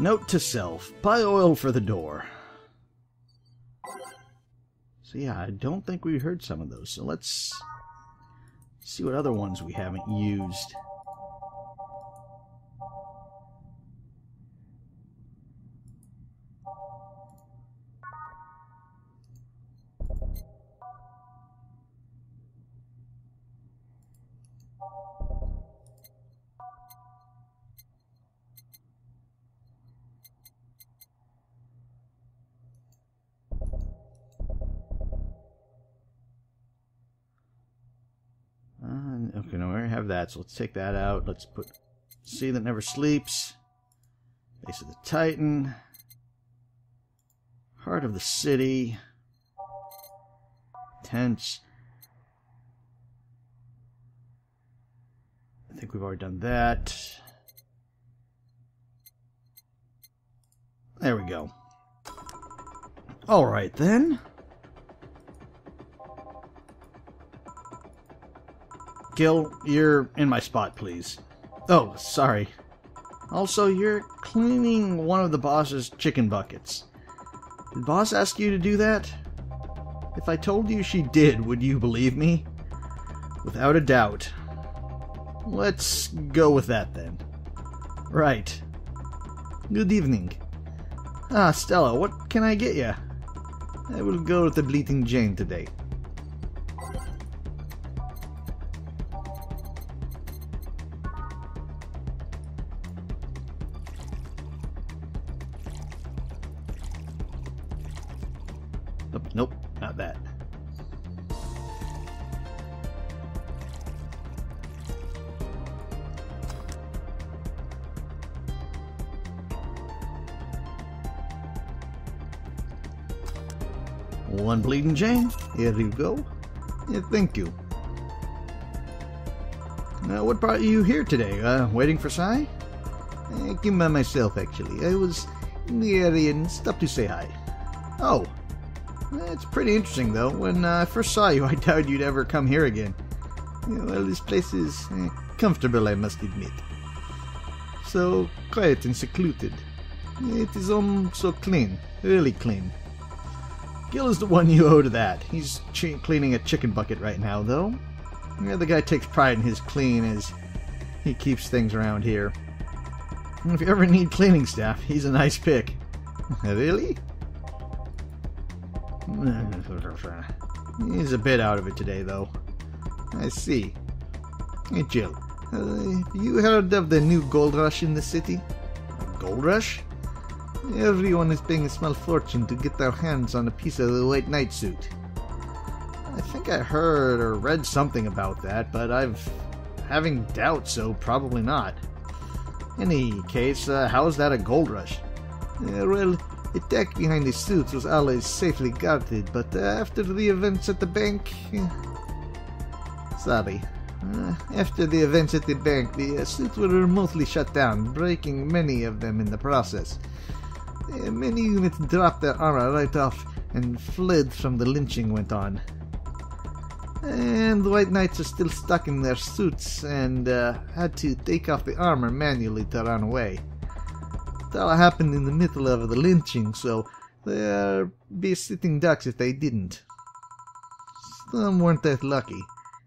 Note to self, buy oil for the door. So yeah, I don't think we heard some of those. So let's see what other ones we haven't used. Okay, no, we already have that, so let's take that out. Let's put Sea That Never Sleeps, Base of the Titan, Heart of the City, Tents. I think we've already done that. There we go. Alright then. Gil, you're in my spot, please. Oh, sorry. Also, you're cleaning one of the boss's chicken buckets. Did boss ask you to do that? If I told you she did, would you believe me? Without a doubt. Let's go with that then. Right. Good evening. Ah, Stella, what can I get you? I will go with the Bleating Jane today. Nope, not that. One Bleeding Jane. Here you go. Yeah, thank you. Now, what brought you here today? Waiting for Sai? I came by myself, actually. I was in the area and stopped to say hi. Oh. It's pretty interesting, though. When I first saw you, I doubted you'd ever come here again. Well, this place is comfortable, I must admit. So quiet and secluded. It is so clean. Really clean. Gil is the one you owe to that. He's cleaning a chicken bucket right now, though. Yeah, the guy takes pride in his clean as he keeps things around here. And if you ever need cleaning staff, he's a nice pick. Really? He's a bit out of it today, though. I see. Hey, Jill. You heard of the new gold rush in the city? Gold rush? Everyone is paying a small fortune to get their hands on a piece of the White Knight suit. I think I heard or read something about that, but having doubts, so probably not. Any case, how's that a gold rush? Well, the tech behind the suits was always safely guarded, but after the events at the bank... after the events at the bank, the suits were remotely shut down, breaking many of them in the process. Many units dropped their armor right off and fled from the lynching went on. And the White Knights are still stuck in their suits and had to take off the armor manually to run away. It all happened in the middle of the lynching, so they'd be sitting ducks if they didn't. Some weren't that lucky.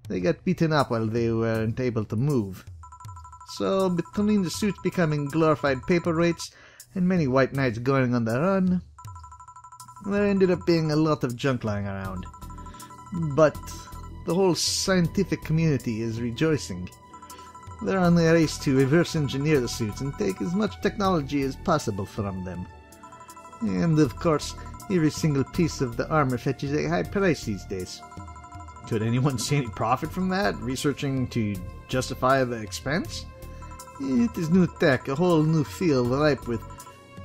They got beaten up while they weren't able to move. So, between the suits becoming glorified paperweights and many White Knights going on the run, there ended up being a lot of junk lying around. But the whole scientific community is rejoicing. They're on the race to reverse engineer the suits and take as much technology as possible from them. And of course, every single piece of the armor fetches a high price these days. Could anyone see any profit from that, researching to justify the expense? It is new tech, a whole new field ripe with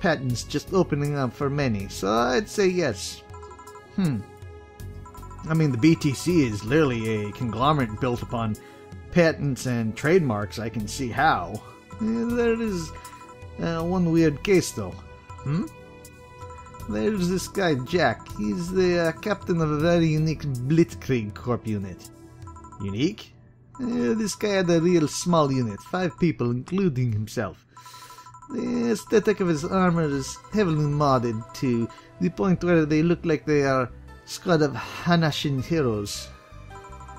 patents just opening up for many, so I'd say yes. I mean, the BTC is literally a conglomerate built upon patents and trademarks. I can see how. There is one weird case, though. There's this guy, Jack. He's the captain of a very unique Blitzkrieg Corp unit. Unique? This guy had a real small unit, 5 people, including himself. The aesthetic of his armor is heavily modded to the point where they look like they are squad of Hanashin heroes.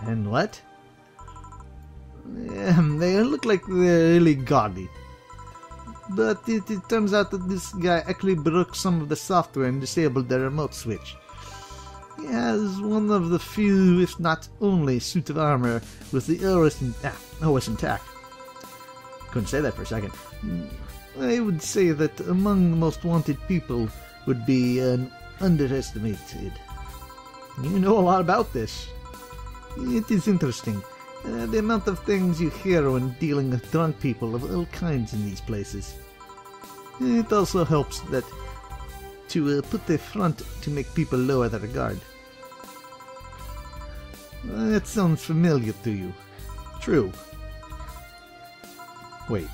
And what? They look like they're really gaudy. But it turns out that this guy actually broke some of the software and disabled the remote switch. He has one of the few, if not only, suit of armor with the OS intact. Couldn't say that for a second. I would say that among the most wanted people would be underestimated. You know a lot about this. It is interesting. The amount of things you hear when dealing with drunk people of all kinds in these places. It also helps that to put a front to make people lower their guard. That sounds familiar to you. True. Wait.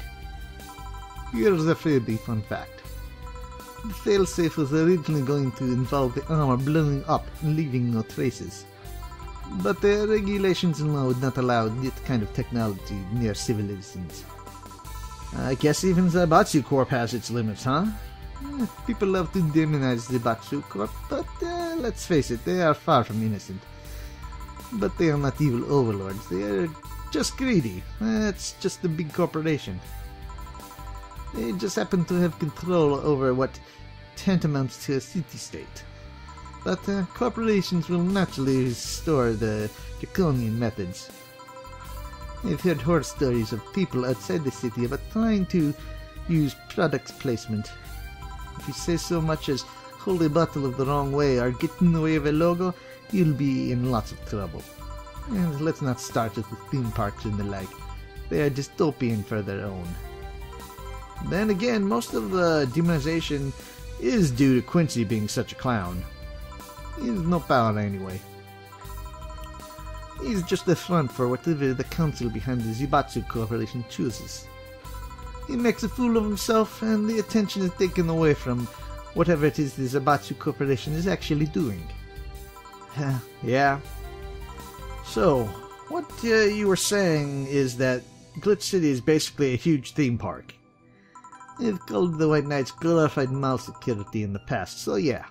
Here's a fairly fun fact. The failsafe was originally going to involve the armor blowing up and leaving no traces. But the regulations and law would not allow that kind of technology near civilizations. I guess even Zaibatsu Corp has its limits, huh? People love to demonize Zaibatsu Corp, but let's face it, they are far from innocent. But they are not evil overlords, they are just greedy. It's just a big corporation. They just happen to have control over what tantamounts to a city-state. But corporations will naturally restore the draconian methods. I've heard horror stories of people outside the city about trying to use product placement. If you say so much as hold a bottle of the wrong way or get in the way of a logo, you'll be in lots of trouble. And let's not start with the theme parks and the like. They are dystopian for their own. Then again, most of the demonization is due to Quincy being such a clown. He has no power anyway. He's just a front for whatever the council behind the Zaibatsu Corporation chooses. He makes a fool of himself, and the attention is taken away from whatever it is the Zaibatsu Corporation is actually doing. Yeah. So, what you were saying is that Glitch City is basically a huge theme park. They've called the White Knights glorified mall security in the past, so yeah.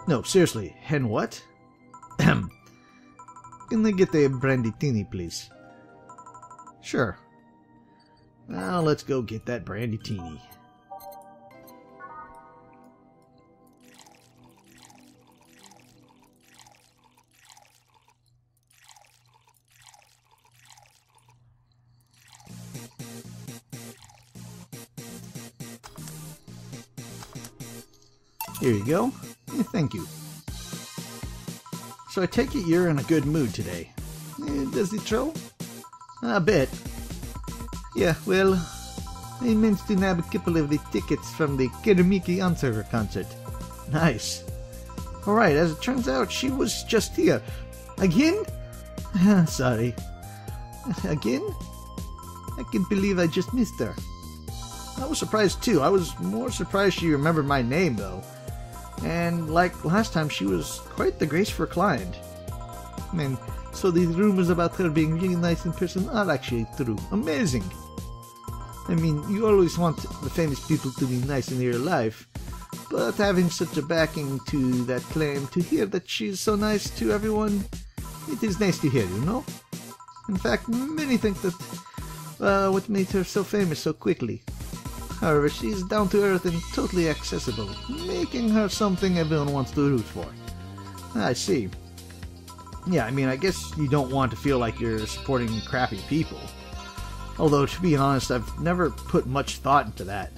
No, seriously, and what? Can I get a brandy teeny, please? Sure. Now let's go get that brandy teeny. Here you go. Thank you. So I take it you're in a good mood today. Does it show? A bit. Yeah, well, I managed to nab a couple of the tickets from the Keramiki Answer concert. Nice. Alright, as it turns out, she was just here. Again? Sorry. Again? I can't believe I just missed her. I was surprised too. I was more surprised she remembered my name though. And like last time, she was quite the graceful client. I mean, so these rumors about her being really nice in person are actually true. Amazing! I mean, you always want the famous people to be nice in your life, but having such a backing to that claim, to hear that she's so nice to everyone, it is nice to hear, you know? In fact, many think that what made her so famous so quickly. However, she's down to earth and totally accessible, making her something everyone wants to root for. I see. Yeah, I mean, I guess you don't want to feel like you're supporting crappy people. Although, to be honest, I've never put much thought into that.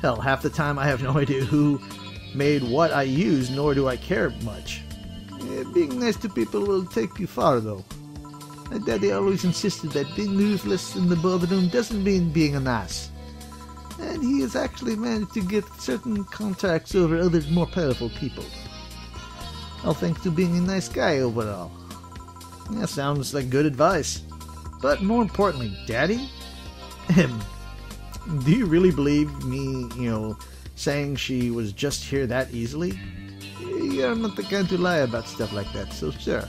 Hell, half the time I have no idea who made what I use, nor do I care much. Being nice to people will take you far, though. My daddy always insisted that being ruthless in the boardroom doesn't mean being an ass. And he has actually managed to get certain contacts over other more powerful people. All thanks to being a nice guy overall. That sounds like good advice. But more importantly, Daddy? Do you really believe me, saying she was just here that easily? You're not the kind to lie about stuff like that, so sure.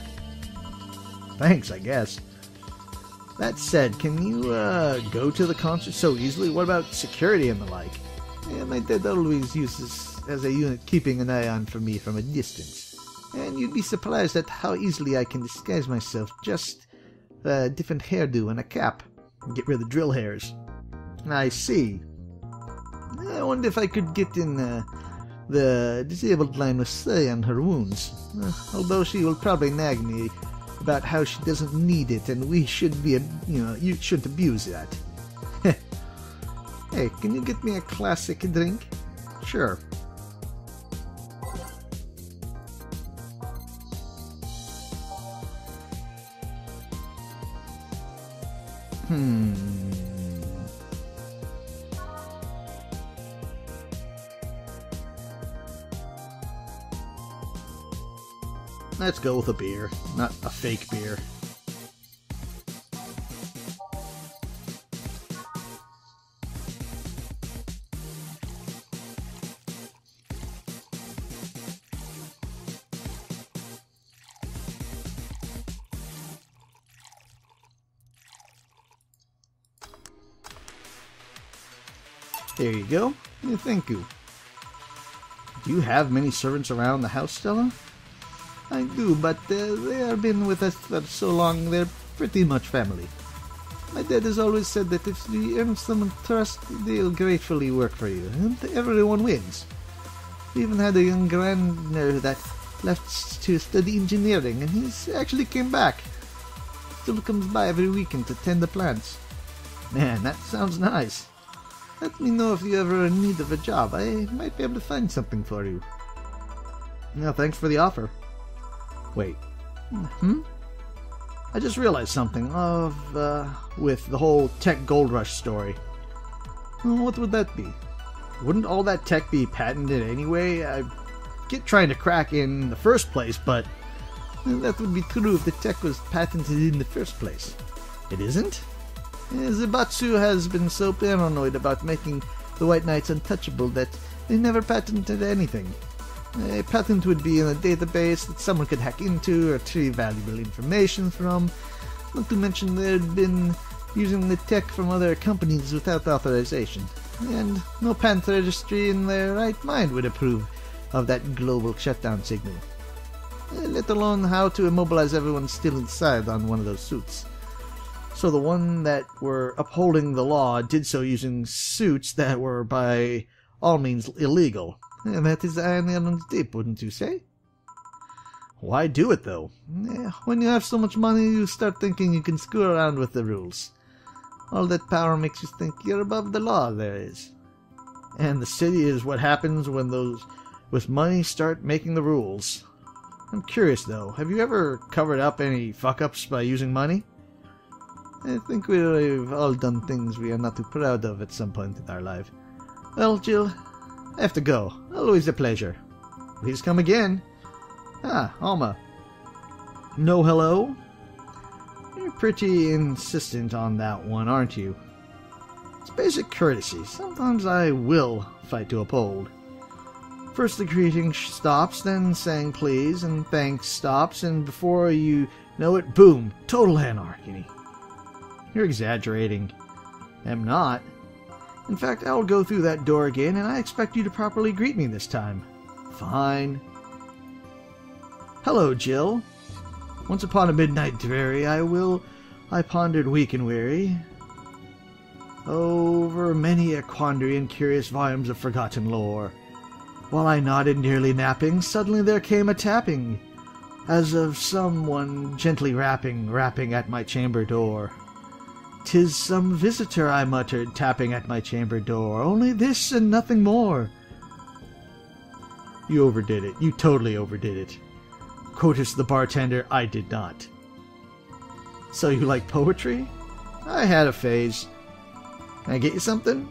Thanks, I guess. That said, can you go to the concert so easily? What about security and the like? Yeah, my dad always uses as a unit keeping an eye on for me from a distance. And you'd be surprised at how easily I can disguise myself. Just a different hairdo and a cap. Get rid of the drill hairs. I see. I wonder if I could get in the disabled line with Say on her wounds. Although she will probably nag me about how she doesn't need it and we should be, you shouldn't abuse that. Hey, can you get me a classic drink? Sure. Let's go with a beer, not a fake beer. There you go. Thank you. Do you have many servants around the house, Stella? I do, but they have been with us for so long, they're pretty much family. My dad has always said that if you earn someone's trust, they'll gratefully work for you, and everyone wins. We even had a young gardener that left to study engineering, and he's actually came back. Still comes by every weekend to tend the plants. Man, that sounds nice. Let me know if you ever are in need of a job. I might be able to find something for you. No, thanks for the offer. Wait. I just realized something with the whole tech gold rush story. What would that be? Wouldn't all that tech be patented anyway? I get trying to crack in the first place, but that would be true if the tech was patented in the first place. It isn't? Zaibatsu has been so paranoid about making the White Knights untouchable that they never patented anything. A patent would be in a database that someone could hack into or retrieve valuable information from, not to mention they'd been using the tech from other companies without authorization, and no patent registry in their right mind would approve of that global shutdown signal, let alone how to immobilize everyone still inside on one of those suits. So the one that were upholding the law did so using suits that were by all means illegal. That is iron on deep, wouldn't you say? Why do it, though? When you have so much money, you start thinking you can screw around with the rules. All that power makes you think you're above the law, there is. And the city is what happens when those with money start making the rules. I'm curious, though. Have you ever covered up any fuck-ups by using money? I think we've all done things we are not too proud of at some point in our life. Well, Jill, I have to go. Always a pleasure. Please come again. Alma. No hello? You're pretty insistent on that one, aren't you? It's basic courtesy. Sometimes I will fight to uphold. First the greeting stops, then saying please and thanks stops, and before you know it, boom, total anarchy. You're exaggerating. I'm not. In fact, I'll go through that door again, and I expect you to properly greet me this time. Fine. Hello, Jill. Once upon a midnight dreary, I pondered weak and weary over many a quandary and curious volumes of forgotten lore. While I nodded, nearly napping, suddenly there came a tapping, as of someone gently rapping at my chamber door. "'Tis some visitor," I muttered, tapping at my chamber door. "Only this and nothing more." You overdid it. You totally overdid it. Quotes the bartender, I did not. So you like poetry? I had a phase. Can I get you something?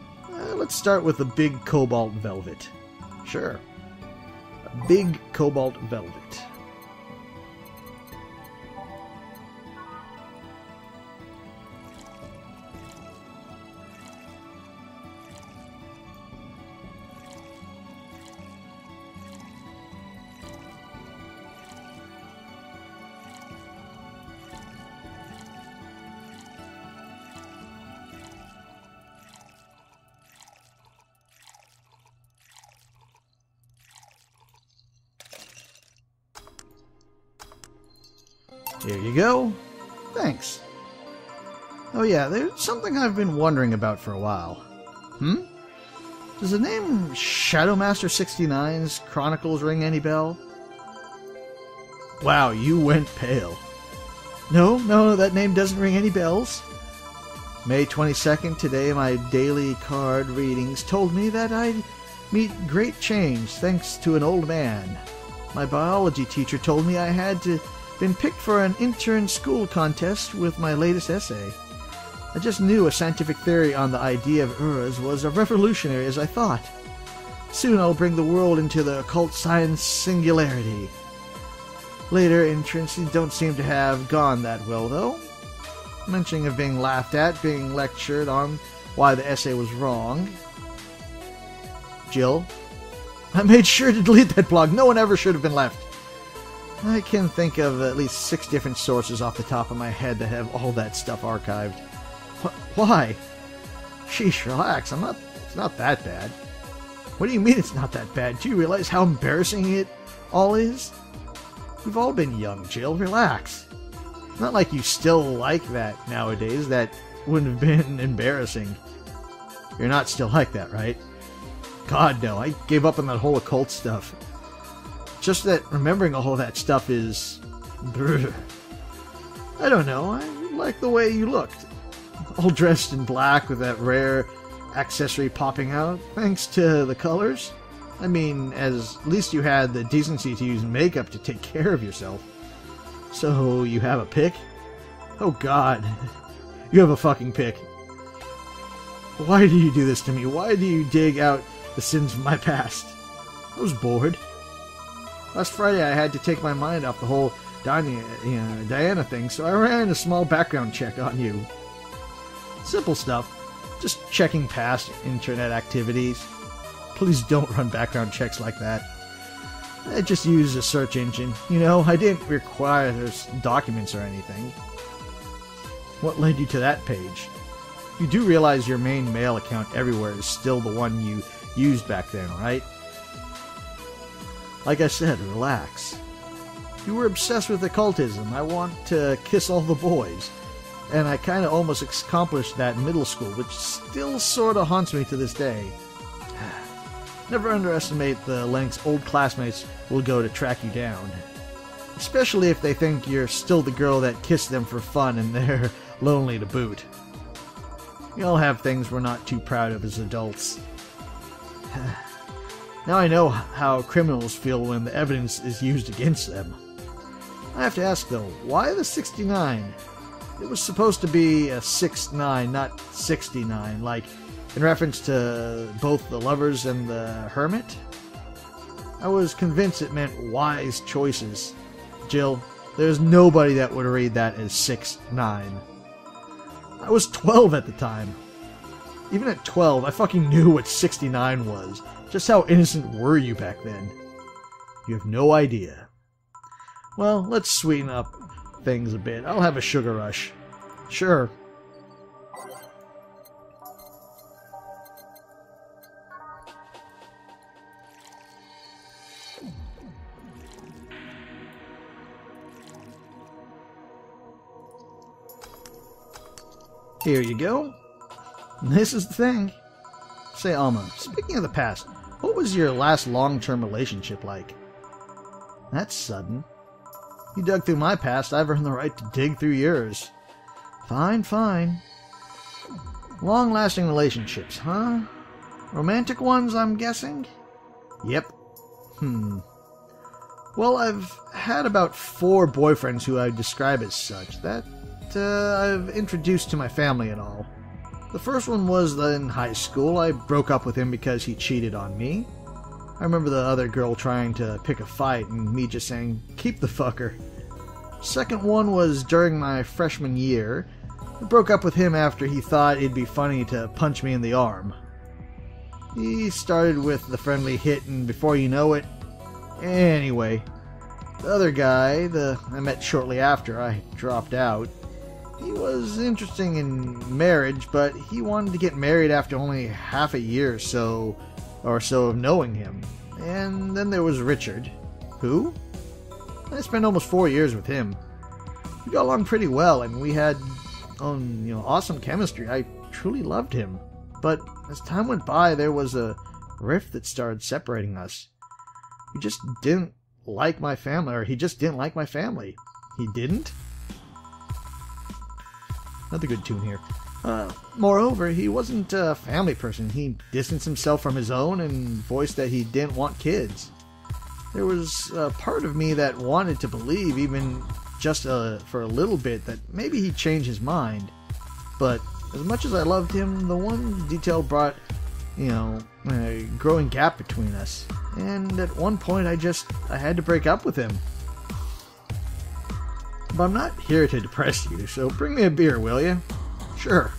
Let's start with a big cobalt velvet. Sure. A big cobalt velvet. Here you go. Thanks. Oh yeah, there's something I've been wondering about for a while. Does the name Shadowmaster 69's Chronicles ring any bell? Wow, you went pale. No, that name doesn't ring any bells. May 22nd, today my daily card readings told me that I'd meet great change thanks to an old man. My biology teacher told me I had been picked for an intern school contest with my latest essay. I just knew a scientific theory on the idea of Uras was as revolutionary as I thought. Soon I'll bring the world into the occult science singularity. Later entrants don't seem to have gone that well, though. Mentioning of being laughed at, being lectured on why the essay was wrong. Jill, I made sure to delete that blog. No one ever should have been left. I can think of at least 6 different sources off the top of my head that have all that stuff archived. Why? Sheesh, relax. It's not that bad. What do you mean it's not that bad? Do you realize how embarrassing it all is? We've all been young, Jill. Relax. It's not like you still like that nowadays. That wouldn't have been embarrassing. You're not still like that, right? God, no. I gave up on that whole occult stuff. Just that remembering all that stuff is... brr. I don't know. I like the way you looked. All dressed in black with that rare accessory popping out, thanks to the colors. I mean, at least you had the decency to use makeup to take care of yourself. So, you have a pick? Oh god. You have a fucking pick. Why do you do this to me? Why do you dig out the sins of my past? I was bored. Last Friday I had to take my mind off the whole Diana thing, so I ran a small background check on you. Simple stuff. Just checking past internet activities. Please don't run background checks like that. I just used a search engine. You know, I didn't require those documents or anything. What led you to that page? You do realize your main mail account everywhere is still the one you used back then, right? Like I said, relax. You were obsessed with occultism. I want to kiss all the boys. And I kind of almost accomplished that in middle school, which still sort of haunts me to this day. Never underestimate the lengths old classmates will go to track you down. Especially if they think you're still the girl that kissed them for fun and they're lonely to boot. We all have things we're not too proud of as adults. Now I know how criminals feel when the evidence is used against them. I have to ask though, why the 69? It was supposed to be a 6'9", not 69, like in reference to both the lovers and the hermit. I was convinced it meant wise choices. Jill, there's nobody that would read that as 6'9". I was 12 at the time. Even at 12, I fucking knew what 69 was. Just how innocent were you back then? You have no idea. Well, let's sweeten up things a bit. I'll have a sugar rush. Sure. Here you go. This is the thing. Say, Alma, speaking of the past, what was your last long-term relationship like? That's sudden. You dug through my past, I've earned the right to dig through yours. Fine, fine. Long-lasting relationships, huh? Romantic ones, I'm guessing? Yep. Well, I've had about 4 boyfriends who I describe as such, that I've introduced to my family and all. The first one was in high school. I broke up with him because he cheated on me. I remember the other girl trying to pick a fight and me just saying, keep the fucker. Second one was during my freshman year. I broke up with him after he thought it'd be funny to punch me in the arm. He started with the friendly hit and before you know it... Anyway, the other guy, I met shortly after I dropped out, he was interesting in marriage, but he wanted to get married after only half a year or so of knowing him. And then there was Richard. Who? I spent almost 4 years with him. We got along pretty well, and we had awesome chemistry. I truly loved him. But as time went by, there was a rift that started separating us. He just didn't like my family, or he just didn't like my family. He didn't? Another good tune here. Moreover, he wasn't a family person. He distanced himself from his own and voiced that he didn't want kids. There was a part of me that wanted to believe, even just for a little bit, that maybe he'd change his mind. But as much as I loved him, the one detail brought, a growing gap between us. And at one point I had to break up with him. But I'm not here to depress you, so bring me a beer, will you? Sure.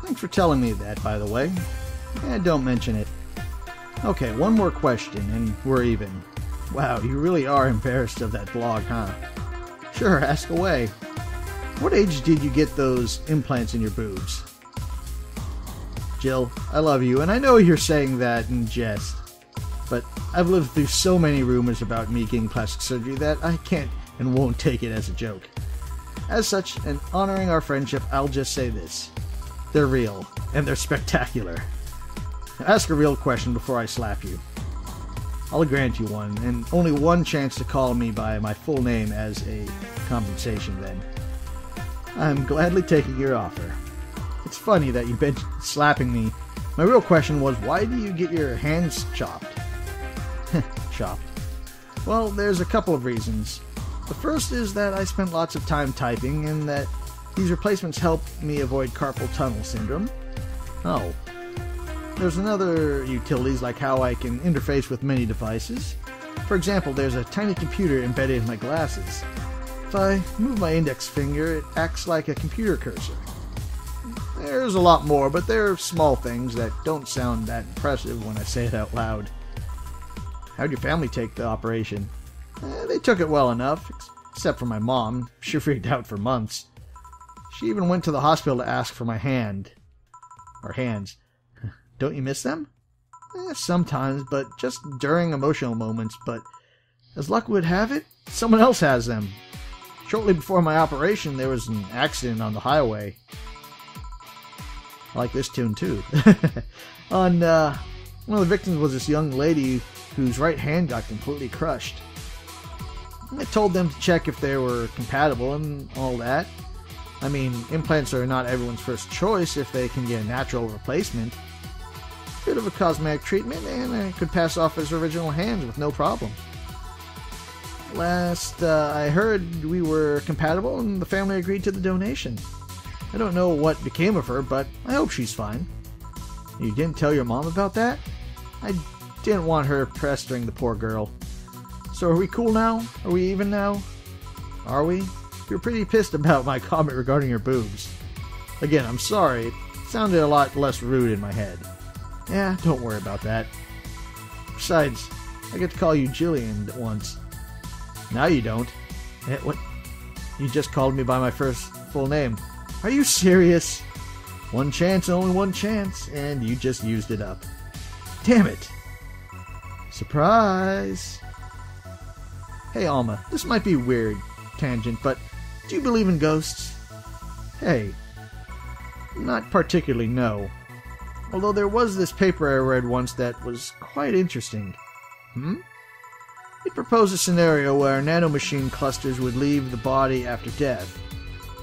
Thanks for telling me that, by the way. Don't mention it. Okay, one more question, and we're even. Wow, you really are embarrassed of that blog, huh? Sure, ask away. What age did you get those implants in your boobs? Jill, I love you, and I know you're saying that in jest. But I've lived through so many rumors about me getting plastic surgery that I can't and won't take it as a joke. As such, and honoring our friendship, I'll just say this. They're real, and they're spectacular. Ask a real question before I slap you. I'll grant you one, and only one chance to call me by my full name as a compensation then. I'm gladly taking your offer. It's funny that you've been slapping me. My real question was, why do you get your hands chopped? Chopped. Well, there's a couple of reasons. The first is that I spent lots of time typing, and that these replacements help me avoid carpal tunnel syndrome. Oh. There's another utilities, like how I can interface with many devices. For example, there's a tiny computer embedded in my glasses. If I move my index finger, it acts like a computer cursor. There's a lot more, but they're small things that don't sound that impressive when I say it out loud. How'd your family take the operation? They took it well enough, except for my mom. She freaked out for months. She even went to the hospital to ask for my hand. Or hands. Don't you miss them? Sometimes, but just during emotional moments. But as luck would have it, someone else has them. Shortly before my operation, there was an accident on the highway. I like this tune too. One of the victims was this young lady whose right hand got completely crushed. I told them to check if they were compatible and all that. I mean, implants are not everyone's first choice if they can get a natural replacement. Bit of a cosmetic treatment, and I could pass off as original hands with no problem. Last I heard, we were compatible, and the family agreed to the donation. I don't know what became of her, but I hope she's fine. You didn't tell your mom about that? I didn't want her pestering the poor girl. So are we cool now? Are we even now? Are we? You're pretty pissed about my comment regarding your boobs. Again, I'm sorry. It sounded a lot less rude in my head. Yeah, don't worry about that. Besides, I get to call you Jillian once. Now you don't. What? You just called me by my first full name. Are you serious? One chance, only one chance, and you just used it up. Damn it. Surprise. Hey Alma, this might be weird, tangent, but do you believe in ghosts? Hey. Not particularly, no. Although there was this paper I read once that was quite interesting. It proposed a scenario where nanomachine clusters would leave the body after death,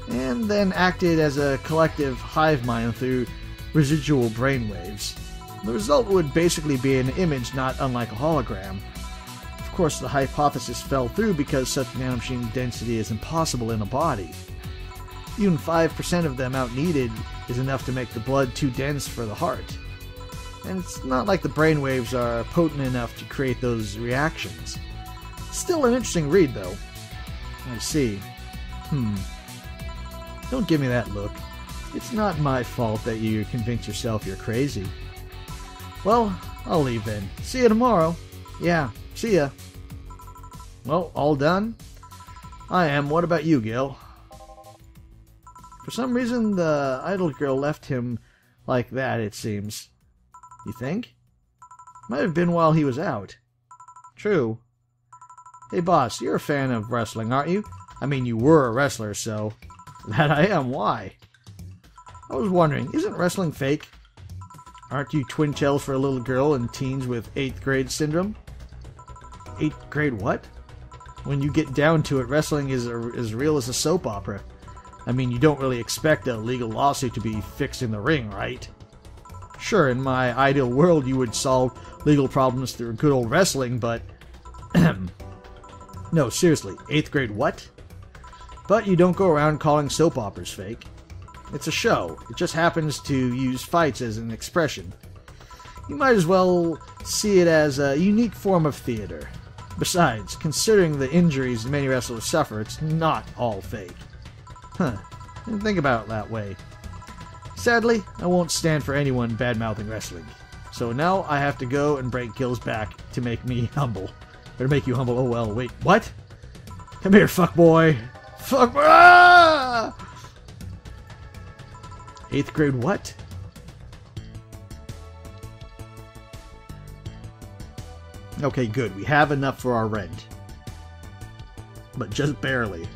and then acted as a collective hive mind through residual brainwaves. The result would basically be an image not unlike a hologram. Of course, the hypothesis fell through because such nanomachine density is impossible in a body. Even 5% of the amount needed is enough to make the blood too dense for the heart. And it's not like the brainwaves are potent enough to create those reactions. Still an interesting read, though. I see. Don't give me that look. It's not my fault that you convince yourself you're crazy. Well, I'll leave then. See you tomorrow. Yeah, see ya. Well, all done? I am. What about you, Gil? For some reason, the idol girl left him like that, it seems. You think? Might have been while he was out. True. Hey, boss, you're a fan of wrestling, aren't you? I mean, you were a wrestler, so... That I am. Why? I was wondering, isn't wrestling fake? Aren't you twin tails for a little girl and teens with 8th grade syndrome? 8th grade what? When you get down to it, wrestling is as real as a soap opera. I mean, you don't really expect a legal lawsuit to be fixed in the ring, right? Sure, in my ideal world, you would solve legal problems through good old wrestling, but... No, seriously, 8th grade what? But you don't go around calling soap operas fake. It's a show. It just happens to use fights as an expression. You might as well see it as a unique form of theater. Besides, considering the injuries many wrestlers suffer, it's not all fake. Huh. Didn't think about it that way. Sadly, I won't stand for anyone bad-mouthing wrestling. So now I have to go and break Gil's back to make me humble. Or to make you humble. Oh well, wait, what? Come here, fuckboy. Fuckboy! Ah! 8th grade what? Okay, good. We have enough for our rent. But just barely.